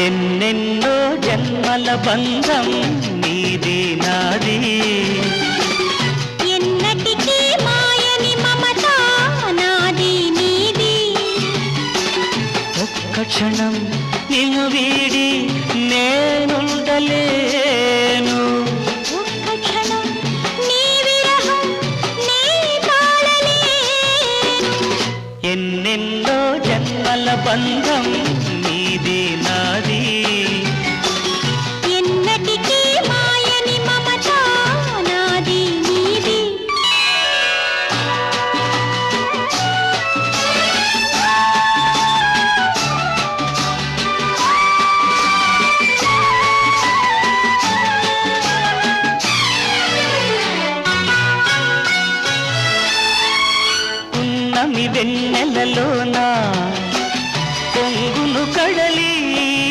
ఎన్నెన్నో జన్మల బంధం నీది నాది, ఎన్నటికీ మాయని మమత నాది నీది. ఒక్క క్షణం నిన్ను వీడి నేనుండలే